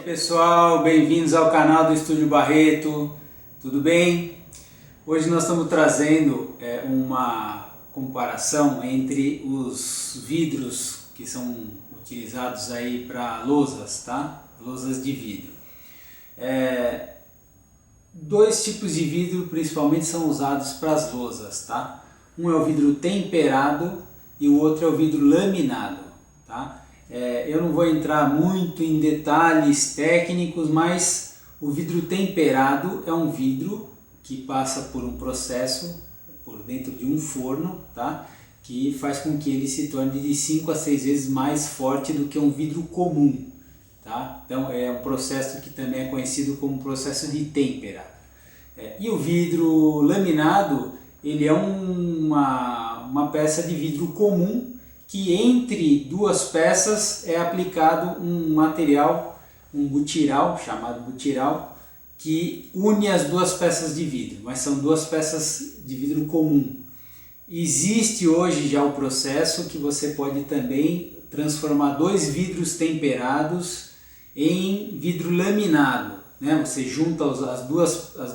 Pessoal, bem-vindos ao canal do Estúdio Barreto, tudo bem? Hoje nós estamos trazendo uma comparação entre os vidros que são utilizados aí para lousas, tá? Lousas de vidro. Dois tipos de vidro principalmente são usados para as lousas, tá? Um é o vidro temperado e o outro é o vidro laminado, tá? Eu não vou entrar muito em detalhes técnicos, mas o vidro temperado é um vidro que passa por um processo por dentro de um forno, tá? Que faz com que ele se torne de 5 a 6 vezes mais forte do que um vidro comum, tá? Então é um processo que também é conhecido como processo de têmpera. E o vidro laminado, ele é uma peça de vidro comum que entre duas peças é aplicado um material, um butiral, chamado butiral, que une as duas peças de vidro, mas são duas peças de vidro comum. Existe hoje já o processo que você pode também transformar dois vidros temperados em vidro laminado, né? Você junta as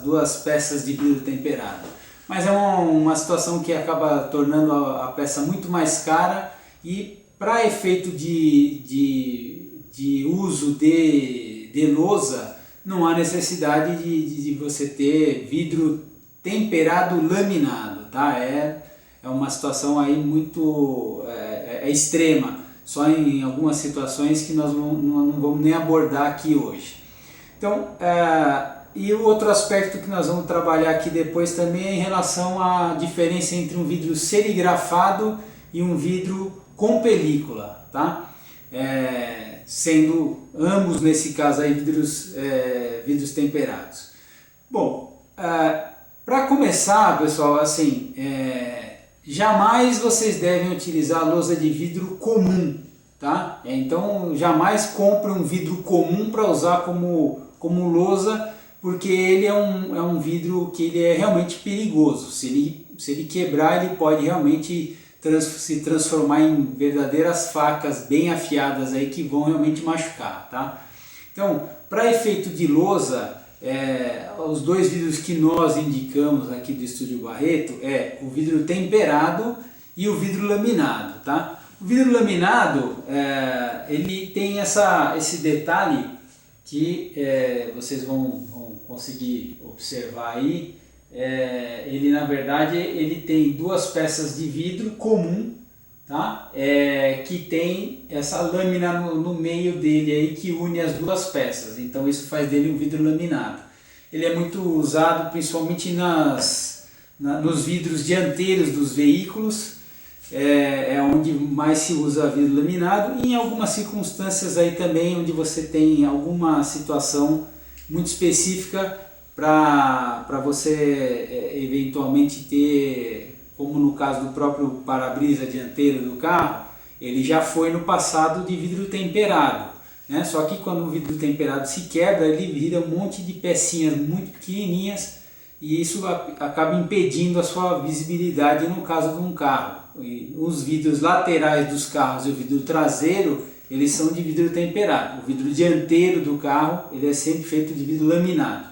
duas peças de vidro temperado. Mas é uma situação que acaba tornando a peça muito mais cara. E para efeito de uso de lousa, não há necessidade de você ter vidro temperado laminado, tá? É uma situação aí muito extrema, só em algumas situações que nós não vamos nem abordar aqui hoje. Então, e o outro aspecto que nós vamos trabalhar aqui depois também é em relação à diferença entre um vidro serigrafado e um vidro com película, tá? Sendo ambos nesse caso aí vidros temperados. Bom, para começar, pessoal, assim, jamais vocês devem utilizar a lousa de vidro comum, tá? Então jamais compre um vidro comum para usar como lousa, porque ele é um vidro que ele é realmente perigoso. Se ele quebrar, ele pode realmente se transformar em verdadeiras facas bem afiadas aí que vão realmente machucar, tá? Então, para efeito de lousa, os dois vidros que nós indicamos aqui do Estúdio Barreto é o vidro temperado e o vidro laminado, tá? O vidro laminado, ele tem esse detalhe que vocês vão conseguir observar aí. Ele na verdade ele tem duas peças de vidro comum, tá? Que tem essa lâmina no meio dele aí que une as duas peças, então isso faz dele um vidro laminado. Ele é muito usado principalmente nos vidros dianteiros dos veículos, onde mais se usa vidro laminado, e em algumas circunstâncias aí também onde você tem alguma situação muito específica para você eventualmente ter, como no caso do próprio para-brisa dianteiro do carro, ele já foi no passado de vidro temperado, né? Só que quando o vidro temperado se quebra, ele vira um monte de pecinhas muito pequenininhas e isso acaba impedindo a sua visibilidade no caso de um carro. E os vidros laterais dos carros e o vidro traseiro, eles são de vidro temperado. O vidro dianteiro do carro, ele é sempre feito de vidro laminado.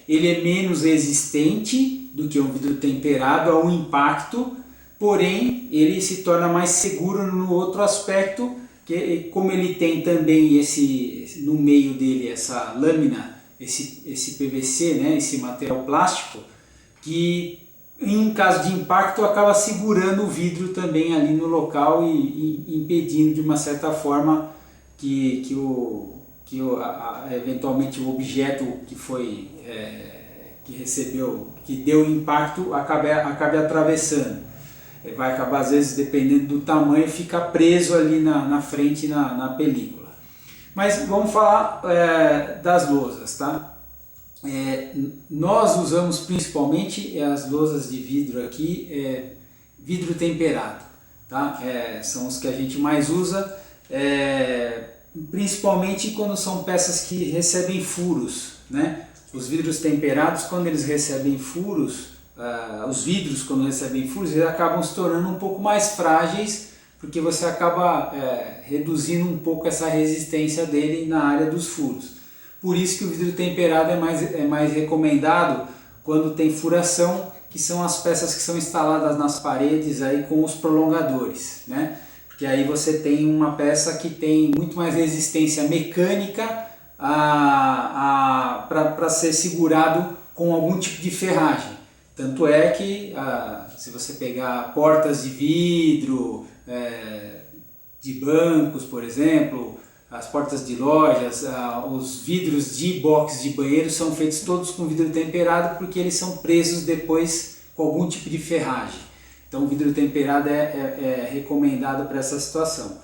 Ele é menos resistente do que um vidro temperado ao impacto, porém ele se torna mais seguro no outro aspecto, que como ele tem também no meio dele essa lâmina, esse PVC, né, esse material plástico, que em caso de impacto acaba segurando o vidro também ali no local e impedindo de uma certa forma que eventualmente o objeto que deu impacto acabe atravessando. Vai acabar, às vezes, dependendo do tamanho, ficar preso ali na frente, na película. Mas vamos falar das lousas, tá? Nós usamos principalmente as lousas de vidro aqui, vidro temperado, tá? São os que a gente mais usa, principalmente quando são peças que recebem furos, né? Os vidros temperados, quando eles recebem furos, os vidros quando recebem furos, eles acabam se tornando um pouco mais frágeis, porque você acaba reduzindo um pouco essa resistência dele na área dos furos. Por isso que o vidro temperado é mais recomendado quando tem furação, que são as peças que são instaladas nas paredes aí com os prolongadores, né? Porque aí você tem uma peça que tem muito mais resistência mecânica para ser segurado com algum tipo de ferragem. Tanto é que se você pegar portas de vidro, de bancos, por exemplo, as portas de lojas, os vidros de box de banheiro são feitos todos com vidro temperado, porque eles são presos depois com algum tipo de ferragem. Então o vidro temperado é recomendado para essa situação.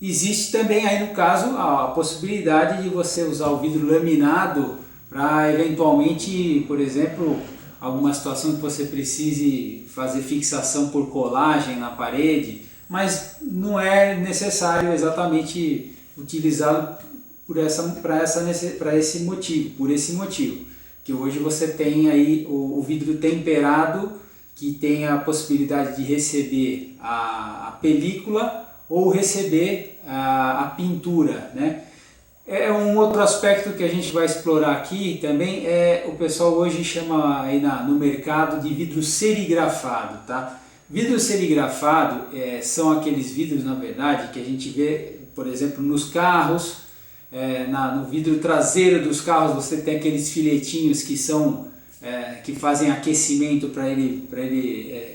Existe também aí no caso a possibilidade de você usar o vidro laminado para eventualmente, por exemplo, alguma situação que você precise fazer fixação por colagem na parede, mas não é necessário exatamente utilizá-lo por esse motivo, que hoje você tem aí o vidro temperado, que tem a possibilidade de receber a película ou receber a pintura, né? Um outro aspecto que a gente vai explorar aqui também o pessoal hoje chama aí no mercado de vidro serigrafado, tá? Vidro serigrafado são aqueles vidros, na verdade, que a gente vê, por exemplo, nos carros, no vidro traseiro dos carros você tem aqueles filetinhos que fazem aquecimento para ele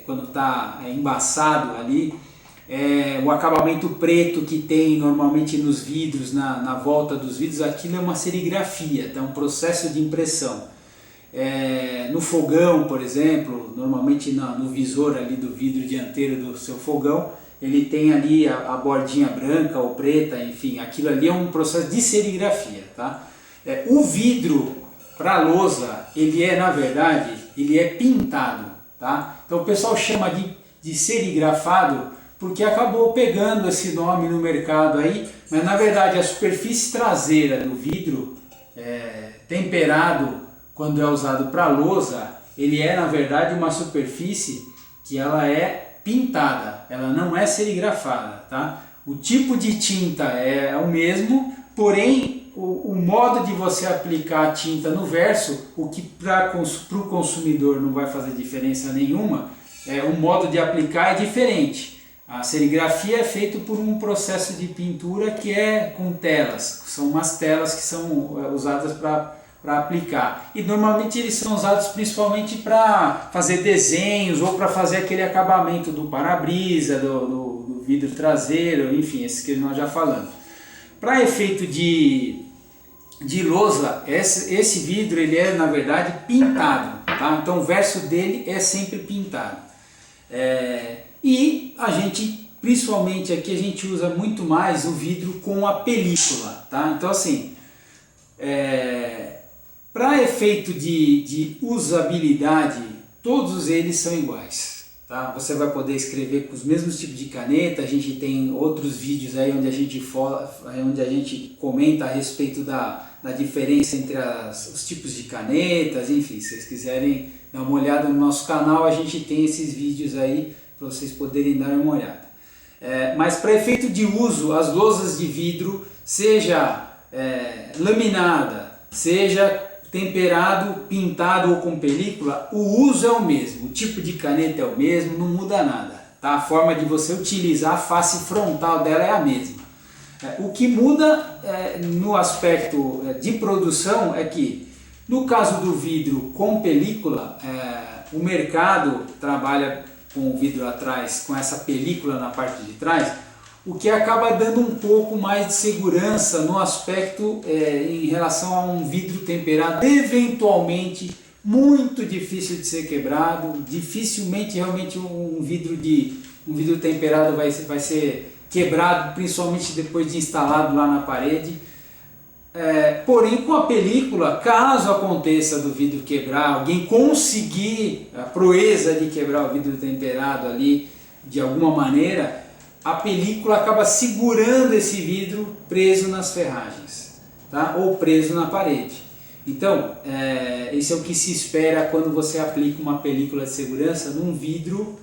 quando está embaçado ali. O acabamento preto que tem normalmente nos vidros, na volta dos vidros, aquilo é uma serigrafia, tá? Um processo de impressão. No fogão, por exemplo, normalmente no visor ali do vidro dianteiro do seu fogão, ele tem ali a bordinha branca ou preta, enfim, aquilo ali é um processo de serigrafia, tá? O vidro para lousa, na verdade, ele é pintado, tá? Então o pessoal chama de serigrafado porque acabou pegando esse nome no mercado aí, mas na verdade a superfície traseira do vidro temperado, quando é usado para lousa, ele na verdade uma superfície que ela é pintada, ela não é serigrafada, tá? O tipo de tinta é o mesmo, porém o modo de você aplicar a tinta no verso, o que para o consumidor não vai fazer diferença nenhuma, o modo de aplicar é diferente. A serigrafia é feita por um processo de pintura que é com telas, são umas telas que são usadas para aplicar, e normalmente eles são usados principalmente para fazer desenhos ou para fazer aquele acabamento do para-brisa, do vidro traseiro, enfim, esses que nós já falamos. Para efeito de lousa, esse vidro ele na verdade pintado, tá? Então o verso dele é sempre pintado. E a gente, principalmente aqui, a gente usa muito mais o vidro com a película, tá? Então assim, para efeito de usabilidade, todos eles são iguais, tá? Você vai poder escrever com os mesmos tipos de caneta. A gente tem outros vídeos aí onde a gente comenta a respeito da diferença entre os tipos de canetas, enfim, se vocês quiserem dar uma olhada no nosso canal, a gente tem esses vídeos aí para vocês poderem dar uma olhada. Mas para efeito de uso, as lousas de vidro, seja laminada, seja temperado, pintado ou com película, o uso é o mesmo, o tipo de caneta é o mesmo, não muda nada, tá? A forma de você utilizar a face frontal dela é a mesma. O que muda no aspecto de produção é que, no caso do vidro com película, o mercado trabalha com o vidro atrás, com essa película na parte de trás, o que acaba dando um pouco mais de segurança no aspecto em relação a um vidro temperado, eventualmente muito difícil de ser quebrado. Dificilmente realmente um vidro temperado vai ser quebrado, principalmente depois de instalado lá na parede. Porém, com a película, caso aconteça do vidro quebrar, alguém conseguir a proeza de quebrar o vidro temperado ali de alguma maneira, a película acaba segurando esse vidro preso nas ferragens, tá? Ou preso na parede. Então, esse é o que se espera quando você aplica uma película de segurança num vidro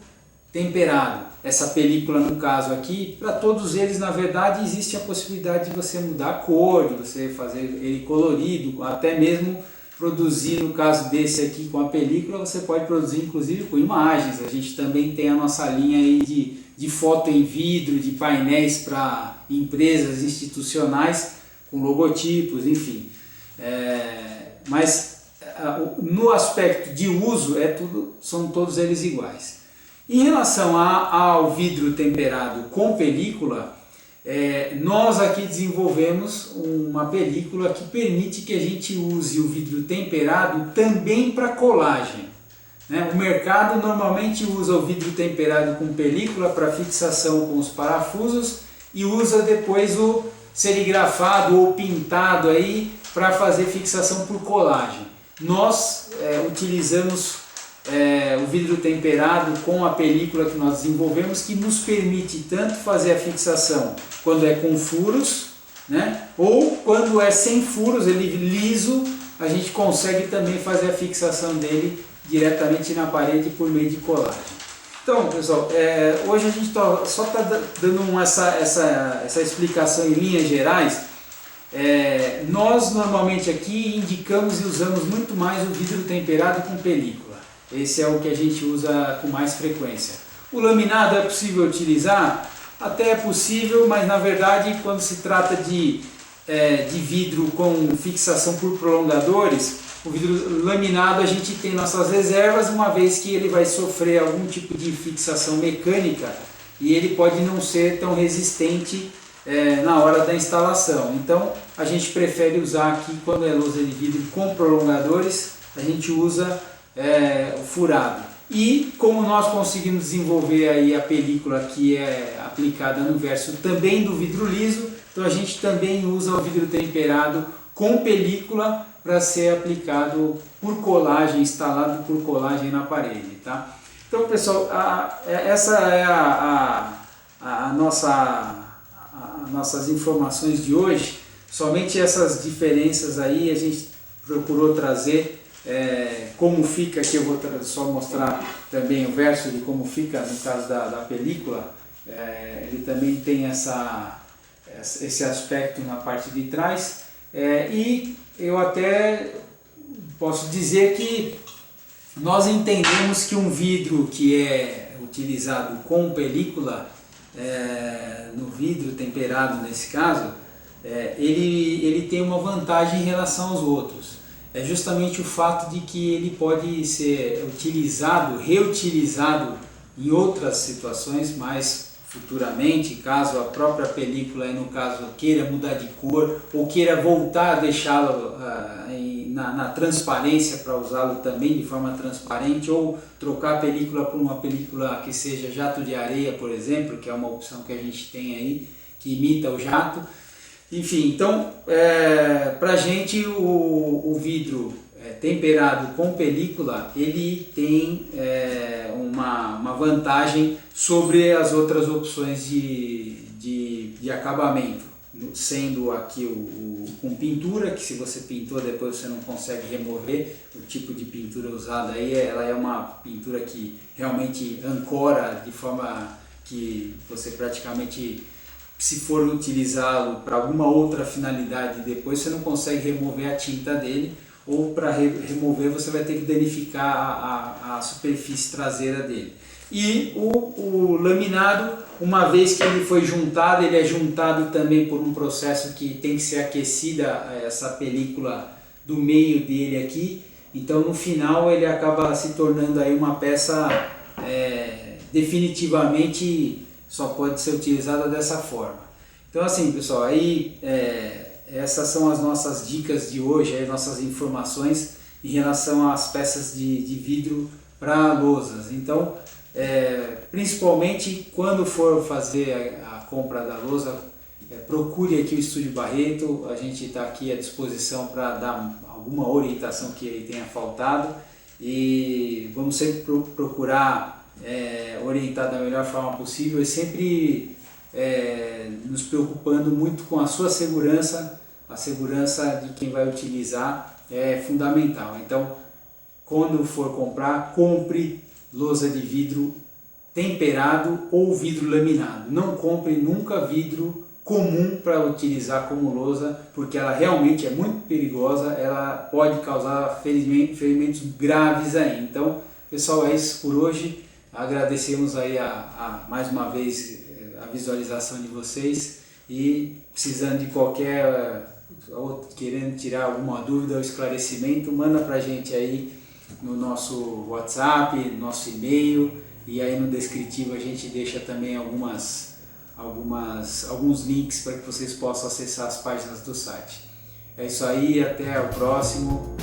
temperado. essa película no caso aqui, para todos eles na verdade existe a possibilidade de você mudar a cor, de você fazer ele colorido, até mesmo produzir, no caso desse aqui com a película, você pode produzir inclusive com imagens. A gente também tem a nossa linha aí de foto em vidro, de painéis para empresas institucionais, com logotipos, enfim. Mas no aspecto de uso, são todos eles iguais. Em relação ao vidro temperado com película, nós aqui desenvolvemos uma película que permite que a gente use o vidro temperado também para colagem, né? O mercado normalmente usa o vidro temperado com película para fixação com os parafusos e usa depois o serigrafado ou pintado aí para fazer fixação por colagem. Nós utilizamos o vidro temperado com a película que nós desenvolvemos, que nos permite tanto fazer a fixação quando é com furos, né? Ou quando é sem furos, ele liso, a gente consegue também fazer a fixação dele diretamente na parede por meio de colagem. Então, pessoal, hoje a gente só está dando essa explicação em linhas gerais. Nós normalmente aqui indicamos e usamos muito mais o vidro temperado com película. Esse é o que a gente usa com mais frequência. O laminado é possível utilizar? Até é possível, mas na verdade quando se trata de vidro com fixação por prolongadores, o vidro laminado a gente tem nossas reservas, uma vez que ele vai sofrer algum tipo de fixação mecânica e ele pode não ser tão resistente na hora da instalação. Então a gente prefere usar aqui, quando é lousa de vidro com prolongadores, a gente usa o furado. E como nós conseguimos desenvolver aí a película que é aplicada no verso também do vidro liso, então a gente também usa o vidro temperado com película para ser aplicado por colagem, instalado por colagem na parede, tá? Então, pessoal, essa é nossas informações de hoje. Somente essas diferenças aí a gente procurou trazer. Como fica, aqui eu vou só mostrar também o verso de como fica no caso da película. Ele também tem esse aspecto na parte de trás, e eu até posso dizer que nós entendemos que um vidro que é utilizado com película, no vidro temperado nesse caso, ele tem uma vantagem em relação aos outros. É justamente o fato de que ele pode ser reutilizado em outras situações mais futuramente, caso a própria película, no caso, queira mudar de cor ou queira voltar a deixá-lo na transparência para usá-lo também de forma transparente, ou trocar a película por uma película que seja jato de areia, por exemplo, que é uma opção que a gente tem aí, que imita o jato. Enfim, então, para a gente o vidro temperado com película, ele tem uma vantagem sobre as outras opções de acabamento, sendo aqui com pintura, que se você pintou depois você não consegue remover. O tipo de pintura usada aí, ela é uma pintura que realmente ancora, de forma que você praticamente, se for utilizá-lo para alguma outra finalidade depois, você não consegue remover a tinta dele, ou para remover você vai ter que danificar a superfície traseira dele. E o laminado, uma vez que ele foi juntado, ele é juntado também por um processo que tem que ser aquecida essa película do meio dele aqui, então no final ele acaba se tornando aí uma peça definitivamente só pode ser utilizada dessa forma. Então assim, pessoal, aí essas são as nossas dicas de hoje, as nossas informações em relação às peças de vidro para lousas. Então, principalmente quando for fazer a compra da lousa, procure aqui o Estúdio Barreto. A gente está aqui à disposição para dar alguma orientação que tenha faltado, e vamos sempre procurar orientar da melhor forma possível, e sempre nos preocupando muito com a sua segurança. A segurança de quem vai utilizar é fundamental. Então, quando for comprar, compre lousa de vidro temperado ou vidro laminado. Não compre nunca vidro comum para utilizar como lousa, porque ela realmente é muito perigosa, ela pode causar ferimentos graves aí. Então, pessoal, é isso por hoje. Agradecemos aí mais uma vez a visualização de vocês, e precisando de qualquer, ou querendo tirar alguma dúvida ou esclarecimento, manda pra gente aí no nosso WhatsApp, no nosso e-mail, e aí no descritivo a gente deixa também alguns links para que vocês possam acessar as páginas do site. É isso aí, até o próximo.